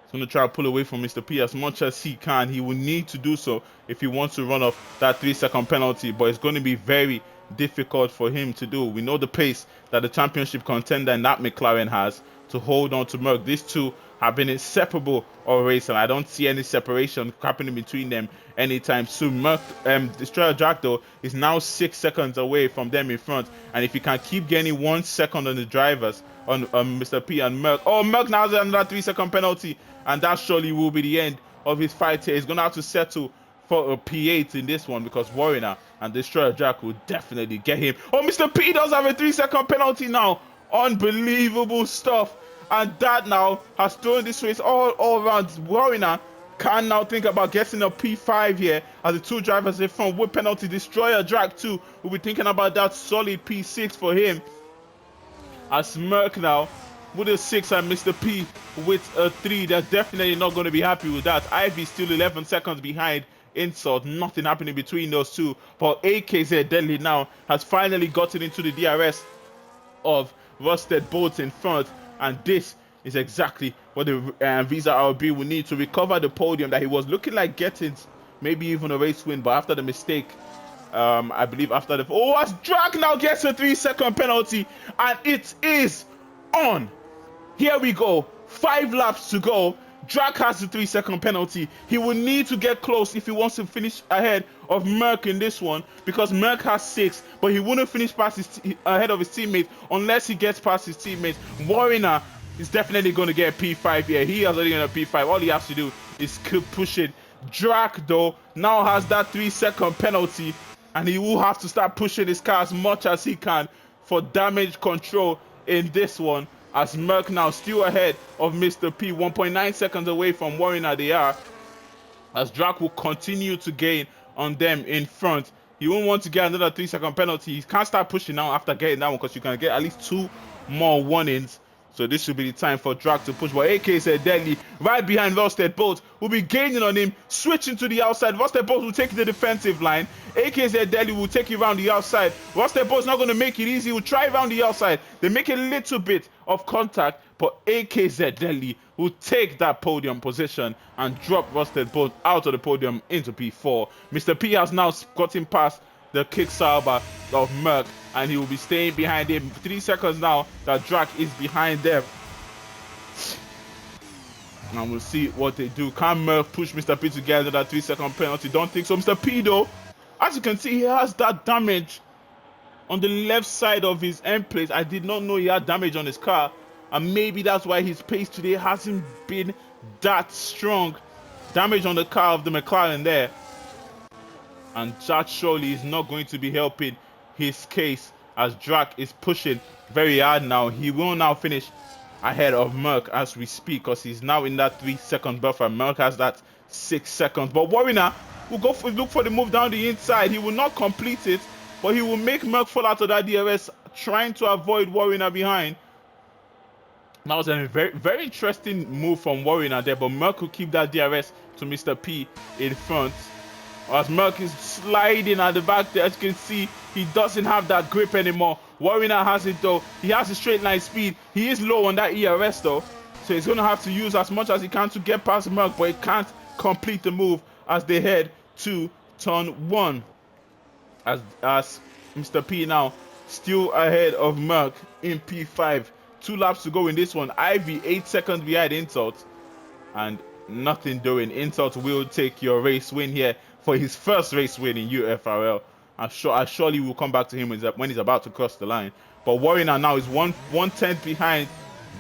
He's going to try to pull away from Mr. P as much as he can. He will need to do so if he wants to run off that 3-second penalty, but it's going to be very difficult for him to do. We know the pace that the championship contender in that McLaren has to hold on to Merck. These two have been inseparable all race, and I don't see any separation happening between them anytime soon. Merck, Destroyer Drac, though, is now 6 seconds away from them in front, and if he can keep getting 1 second on the drivers, on Mr. P and Merck. Oh, Merck now has another 3-second penalty, and that surely will be the end of his fight here. He's going to have to settle for a P8 in this one, because Warrior and Destroyer Drac will definitely get him. Oh, Mr. P does have a 3-second penalty now. Unbelievable stuff. And that now has thrown this race all around. Warrior can now think about getting a P5 here as the two drivers in front with penalty. Destroyer Drac too will be thinking about that solid P6 for him. As Merck now with a 6 and Mr. P with a 3. They're definitely not going to be happy with that. Ivy still 11 seconds behind Insult. Nothing happening between those two. But AKZ Deadly now has finally gotten into the DRS of Rusted Bolts in front. And this is exactly what the Visa RB will need to recover the podium that he was looking like getting, maybe even a race win. But after the mistake, I believe after the... Oh, as Drac now gets a 3-second penalty. And it is on. Here we go. 5 laps to go. Drac has the 3-second penalty. He will need to get close if he wants to finish ahead of Merck in this one, because Merck has 6, but he wouldn't finish past ahead of his teammate unless he gets past his teammates. Warrior is definitely going to get P5 here. He has already got a P5. All he has to do is keep pushing. Drac, though, now has that 3-second penalty, and he will have to start pushing his car as much as he can for damage control in this one. As Merck now still ahead of Mr. P, 1.9 seconds away from Warrior they are. As Drac will continue to gain on them in front. He won't want to get another 3-second penalty. He can't start pushing now after getting that one, because you can get at least 2 more warnings. So this should be the time for Drac to push. But AKZ Deadly right behind Rusted Bolt will be gaining on him, switching to the outside. Rusted Bolt will take the defensive line. AKZ Deadly will take it around the outside. Rusted Bolt's not going to make it easy. He will try around the outside. They make a little bit of contact, but AKZ Deadly will take that podium position and drop Rusted Bolt out of the podium into P4. Mr. P has now gotten past the kick salver of Merck, and he will be staying behind him. 3 seconds now that Drac is behind them. And we'll see what they do. Can Merck push Mr. P to get another 3-second penalty? Don't think so. Mr. P, though, as you can see, he has that damage on the left side of his end plate. I did not know he had damage on his car, and maybe that's why his pace today hasn't been that strong. Damage on the car of the McLaren there. And that surely is not going to be helping his case, as Drac is pushing very hard now. He will now finish ahead of Merck as we speak, because he's now in that 3-second buffer. Merck has that 6 seconds. But Warrior will go for, look for the move down the inside. He will not complete it, but he will make Merc fall out of that DRS, trying to avoid Warrior behind. That was a very, very interesting move from Warrior there, but Merc will keep that DRS to Mr. P in front. As Merc is sliding at the back there, as you can see, he doesn't have that grip anymore. Warrior has it though. He has a straight line speed. He is low on that ERS though, so he's going to have to use as much as he can to get past Merc, but he can't complete the move as they head to turn 1. As Mr. P now still ahead of Merc in P5. 2 laps to go in this one. Ivy 8 seconds behind Insult, and nothing doing. Insult will take your race win here for his first race win in UFRL. I surely will come back to him when he's about to cross the line. But Warrior now is 1/10 behind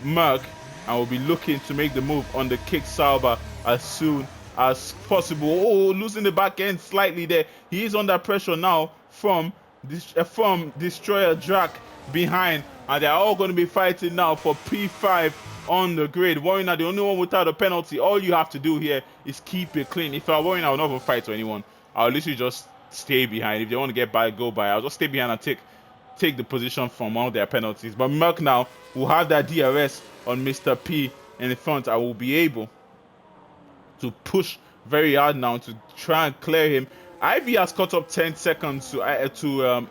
Merc, and will be looking to make the move on the kick Sauber as soon as possible. Oh, losing the back end slightly there. He is under pressure now from Destroyer Drac behind, and they're all going to be fighting now for P5 on the grid. Warrior, the only one without a penalty. All you have to do here is keep it clean. If I were Warrior, I would not even fight to anyone. I'll literally just stay behind. If they want to get by, go by. I'll just stay behind and take the position from all their penalties. But Merc now will have that DRS on Mr. P in the front. I will be able to push very hard now to try and clear him. Ivy has caught up 10 seconds to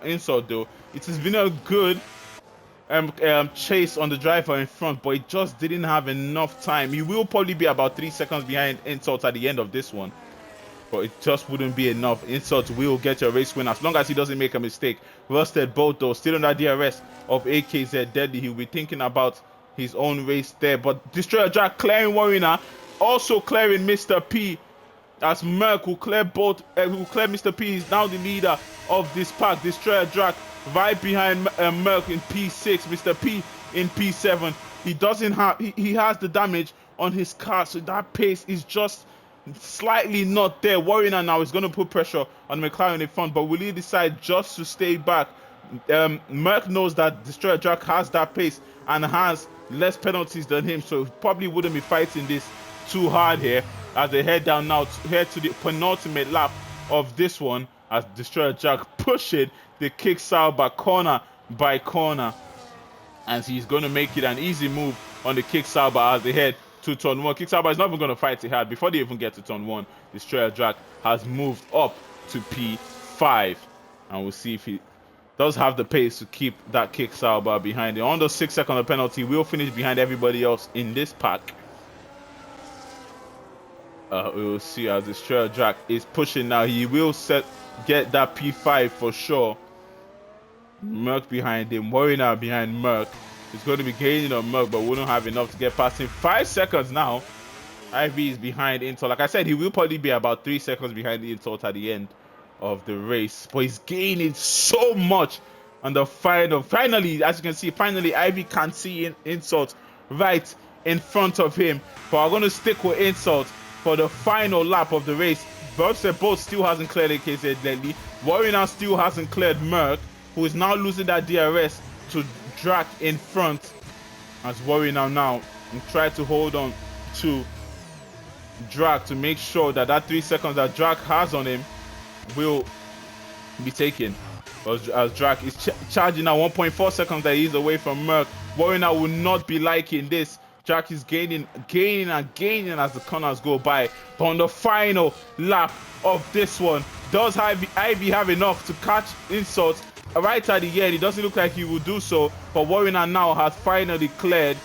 Insult though. It has been a good chase on the driver in front, but he just didn't have enough time. He will probably be about 3 seconds behind Insult at the end of this one, but it just wouldn't be enough. Insult will get your race win as long as he doesn't make a mistake. Rusted Bolt though, still on that DRS of AKZ Deadly. He'll be thinking about his own race there, but Destroyer Jack clearing Warrior, also clearing Mr. P, as Merc will clear Mr. P. He's now the leader of this pack. Destroyer Drac right behind Merc in P6. Mr. P in P7. He doesn't have. He has the damage on his car, so that pace is just slightly not there. Warrior now is going to put pressure on McLaren in front, but will he decide just to stay back? Merc knows that Destroyer Drac has that pace and has less penalties than him, so he probably wouldn't be fighting this too hard here as they head down now, head to the penultimate lap of this one, as Destroyer Jack pushing the kick Sauber corner by corner, and he's going to make it an easy move on the kick Sauber as they head to turn 1. Kick Sauber is not even going to fight it hard. Before they even get to turn 1, Destroyer Jack has moved up to P5, and we'll see if he does have the pace to keep that kick Sauber behind him. On the 6 second penalty, we'll finish behind everybody else in this pack. We will see as Destroyer Jack is pushing now. He will get that P5 for sure. Merc behind him. Warrior behind Merc. He's going to be gaining on Merc, but wouldn't have enough to get past him. 5 seconds now. Ivy is behind Insult. Like I said, he will probably be about 3 seconds behind the Insult at the end of the race. But he's gaining so much on the final. Finally, as you can see, Ivy can see Insult right in front of him. But I'm going to stick with Insult for the final lap of the race. Burstead Bolt still hasn't cleared AKZ Deadly. Warrior still hasn't cleared Merc, who is now losing that DRS to Drac in front. As Warrior now try to hold on to Drac to make sure that that 3 seconds that Drac has on him will be taken. As Drac is charging now 1.4 seconds that he's away from Merc. Warrior will not be liking this. Jack is gaining as the corners go by. But on the final lap of this one, does Ivy have enough to catch Insult right at the end? It doesn't look like he will do so, but Warrior now has finally cleared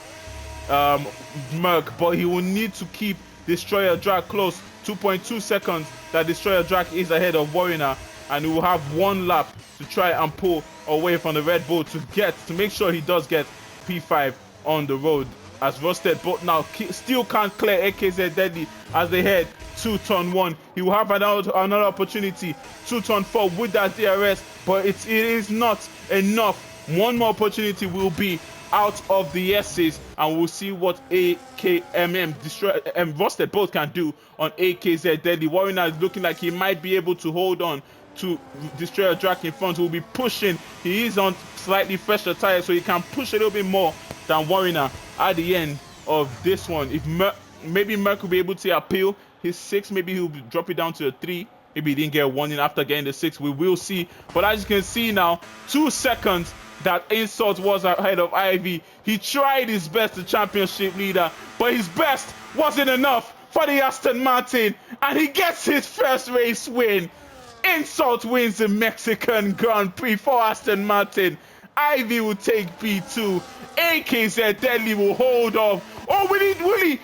Merc, but he will need to keep Destroyer Drac close. 2.2 seconds that Destroyer Drac is ahead of Warrior, and he will have 1 lap to try and pull away from the Red Bull to make sure he does get P5 on the road. As Rusted Bolt now still can't clear AKZ Deadly as they head to turn 1. He will have another opportunity to turn 4 with that DRS, but it is not enough. One more opportunity will be out of the S's, and we'll see what Rusted Bolt can do on AKZ Deadly. Warrior is looking like he might be able to hold on to Destroyer Drac in front, who will be pushing. He is on slightly fresher tires, so he can push a little bit more than Warrior at the end of this one. If maybe Merc will be able to appeal his 6, maybe he'll drop it down to a 3. Maybe he didn't get one in after getting the 6. We will see. But as you can see now, 2 seconds that Insult was ahead of Ivy. He tried his best, the championship leader, but his best wasn't enough for the Aston Martin. And he gets his first race win. Insult wins the Mexican Grand Prix for Aston Martin. Ivy will take P2. AKZ Deadly will hold off. Oh, will he?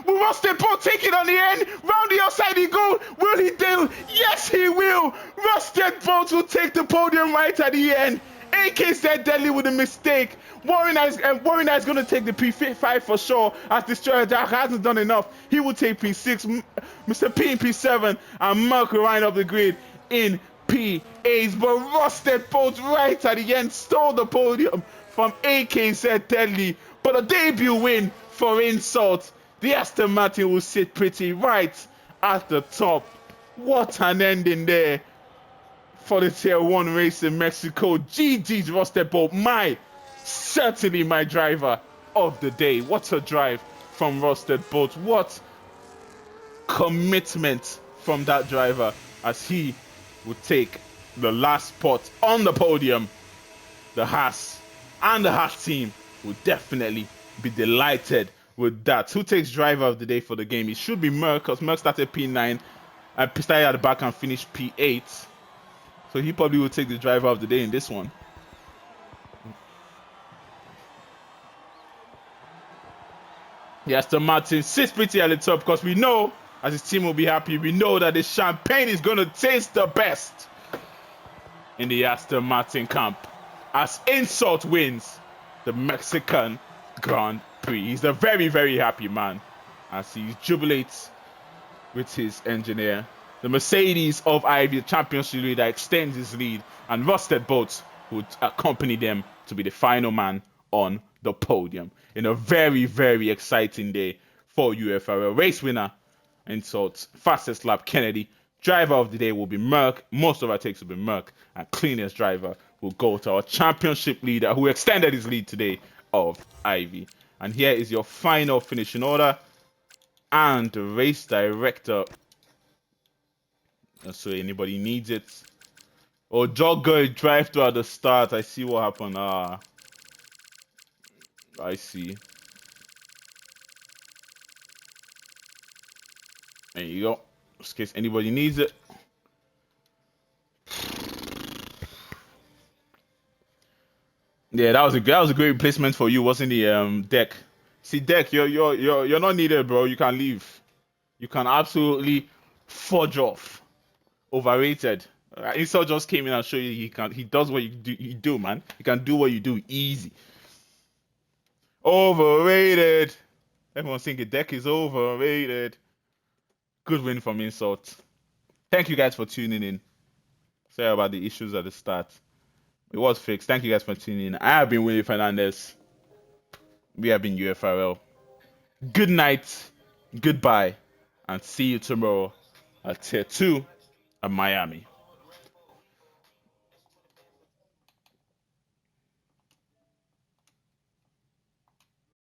Will Rusted Bolt take it on the end? Round the outside he goes. Will he do? Yes, he will. Rusted Bolt will take the podium right at the end. AKZ Deadly with a mistake. Warren is going to take the P5 for sure, as Destroyer Jack hasn't done enough. He will take P6, Mr. P in P7, and Merc will wind up the grid in P8. But Rusted Bolt right at the end stole the podium from AKZ Deadly. But a debut win for Insult. The Aston Martin will sit pretty right at the top. What an ending there for the Tier 1 race in Mexico. GG's Rusted Bolt, certainly my driver of the day. What a drive from Rusted Bolt. What commitment from that driver, as he would take the last spot on the podium. The Haas and the Haas team will definitely be delighted with that. Who takes driver of the day for the game? It should be Merc, because Merc started P9 and started at the back and finished P8. So he probably will take the driver of the day in this one. Yes, the Martin sits pretty at the top, because we know, as his team will be happy, we know that the champagne is going to taste the best in the Aston Martin camp, as Insult wins the Mexican Grand Prix. He's a very, very happy man as he jubilates with his engineer. The Mercedes of Ivy, the championship leader, extends his lead, and Rusted Bolt would accompany them to be the final man on the podium in a very, very exciting day for UFRL. Race winner, Insult. Fastest lap, Kennedy. Driver of the day will be Merc. Most of our takes will be Merc. And cleanest driver will go to our championship leader, who extended his lead today, of Ivy. And here is your final finishing order and the race director. So anybody needs it. Oh, Jogger drive through at the start. I see what happened. I see. There you go. Just in case anybody needs it. Yeah, that was a great replacement for you, wasn't it, Deck? See, Deck, you're not needed, bro. You can leave. You can absolutely fudge off. Overrated. Insult just came in and showed you he does what you do, man. You can do what you do easy. Overrated. Everyone's thinking Deck is overrated. Good win from Insult. Thank you guys for tuning in. Sorry about the issues at the start. It was fixed. Thank you guys for tuning in. I have been Willie Fernandez. We have been UFRL. Good night, goodbye, and see you tomorrow at Tier 2 of Miami.